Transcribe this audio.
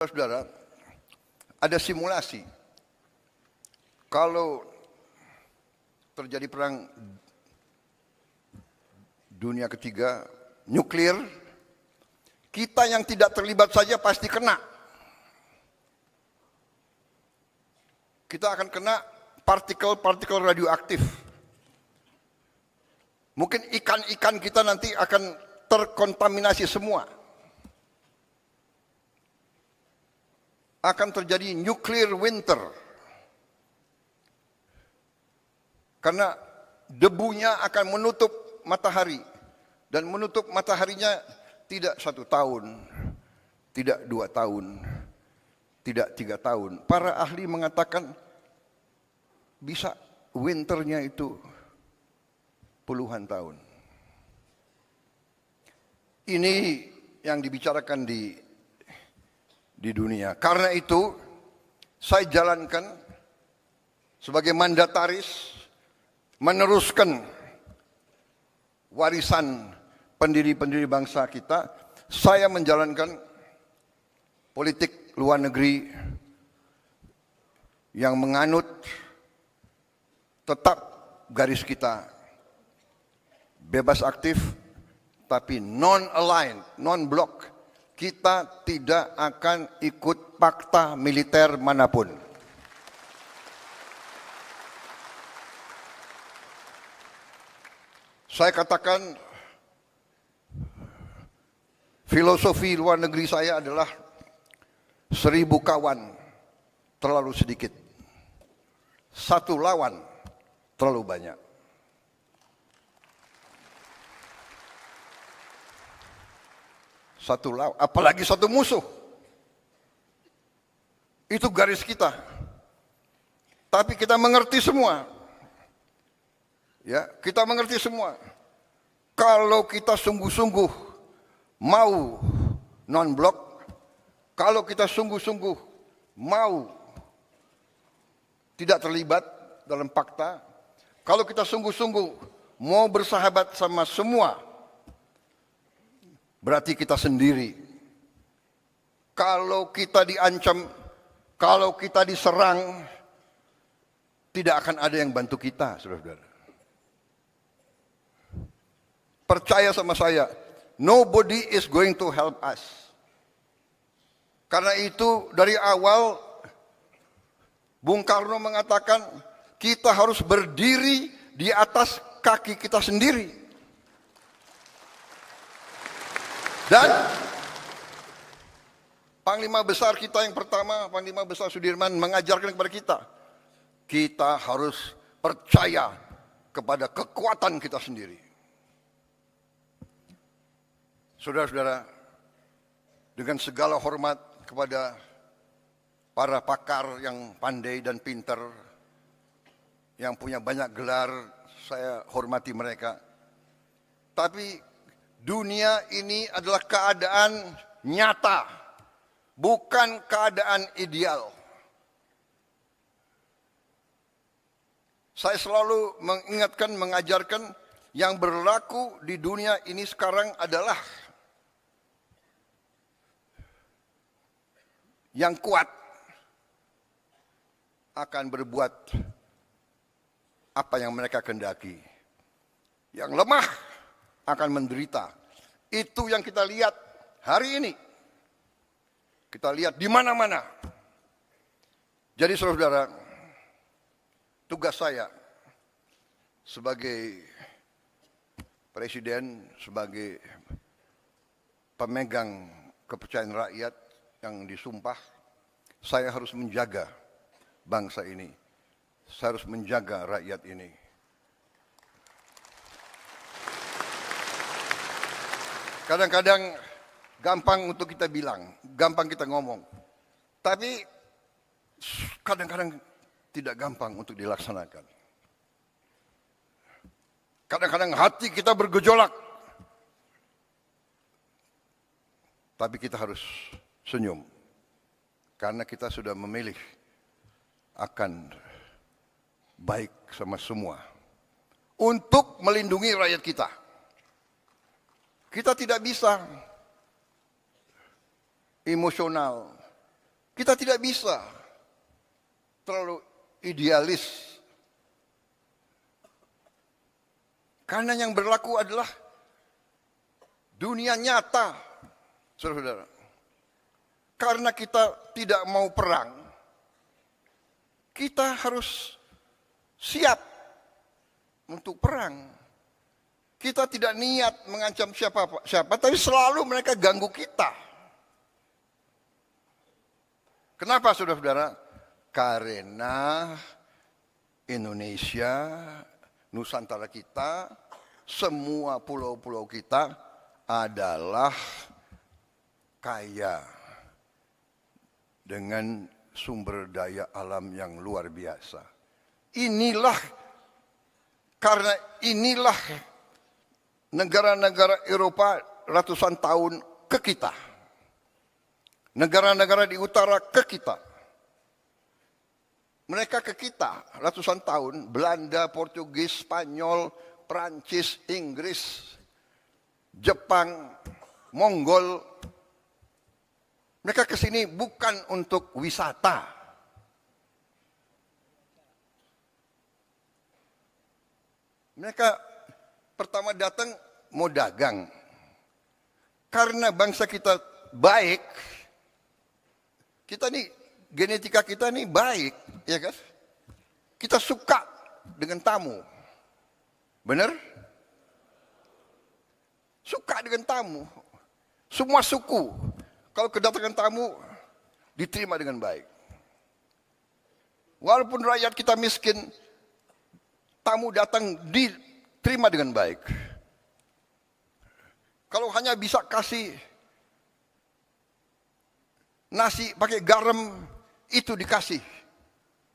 Saudara, ada simulasi. Kalau terjadi perang dunia ketiga, nuklir, kita yang tidak terlibat saja pasti kena. Kita akan kena partikel-partikel radioaktif. Mungkin ikan-ikan kita nanti akan terkontaminasi semua. Akan terjadi nuclear winter. Karena debunya akan menutup matahari. Dan menutup mataharinya tidak 1 tahun, tidak 2 tahun, tidak 3 tahun. Para ahli mengatakan bisa winternya itu puluhan tahun. Ini yang dibicarakan di dunia. Karena itu saya jalankan sebagai mandataris meneruskan warisan pendiri-pendiri bangsa kita. Saya menjalankan politik luar negeri yang menganut tetap garis kita bebas aktif tapi non-aligned, non-block. Kita tidak akan ikut fakta militer manapun. Saya katakan filosofi luar negeri saya adalah 1000 kawan terlalu sedikit, 1 lawan terlalu banyak. Satu lawan, apalagi 1 musuh. Itu garis kita. Tapi kita mengerti semua. Ya, kita mengerti semua. Kalau kita sungguh-sungguh mau non-blok, kalau kita sungguh-sungguh mau tidak terlibat dalam fakta, kalau kita sungguh-sungguh mau bersahabat sama semua, berarti kita sendiri. Kalau kita diancam, kalau kita diserang, tidak akan ada yang bantu kita, saudara-saudara. Percaya sama saya, nobody is going to help us. Karena itu dari awal Bung Karno mengatakan kita harus berdiri di atas kaki kita sendiri. Dan Panglima Besar kita yang pertama, Panglima Besar Sudirman mengajarkan kepada kita, kita harus percaya kepada kekuatan kita sendiri. Saudara-saudara, dengan segala hormat kepada para pakar yang pandai dan pintar, yang punya banyak gelar, saya hormati mereka. Tapi dunia ini adalah keadaan nyata, bukan keadaan ideal. Saya selalu mengingatkan, mengajarkan yang berlaku di dunia ini sekarang adalah yang kuat akan berbuat apa yang mereka kehendaki. Yang lemah akan menderita. Itu yang kita lihat hari ini. Kita lihat di mana-mana. Jadi saudara-saudara, tugas saya sebagai presiden, sebagai pemegang kepercayaan rakyat yang disumpah, saya harus menjaga bangsa ini. Saya harus menjaga rakyat ini. Kadang-kadang gampang untuk kita bilang, gampang kita ngomong. Tapi kadang-kadang tidak gampang untuk dilaksanakan. Kadang-kadang hati kita bergejolak. Tapi kita harus senyum. Karena kita sudah memilih akan baik sama semua. Untuk melindungi rakyat kita. Kita tidak bisa emosional, Kita tidak bisa terlalu idealis. Karena yang berlaku adalah dunia nyata, saudara-saudara. Karena kita tidak mau perang, kita harus siap untuk perang. Kita tidak niat mengancam siapa, tapi selalu mereka ganggu kita. Kenapa, saudara-saudara? Karena Indonesia, Nusantara kita, semua pulau-pulau kita adalah kaya dengan sumber daya alam yang luar biasa. Karena inilah negara-negara Eropa ratusan tahun ke kita. Negara-negara di utara ke kita. Mereka ke kita ratusan tahun, Belanda, Portugis, Spanyol, Prancis, Inggris, Jepang, Mongol. Mereka ke sini bukan untuk wisata. Mereka pertama datang mau dagang. Karena bangsa kita baik, kita nih genetika kita nih baik, ya kan? Kita suka dengan tamu. Benar? Suka dengan tamu. Semua suku, kalau kedatangan tamu, diterima dengan baik. Walaupun rakyat kita miskin, tamu datang diterima dengan baik. Kalau hanya bisa kasih nasi pakai garam, itu dikasih.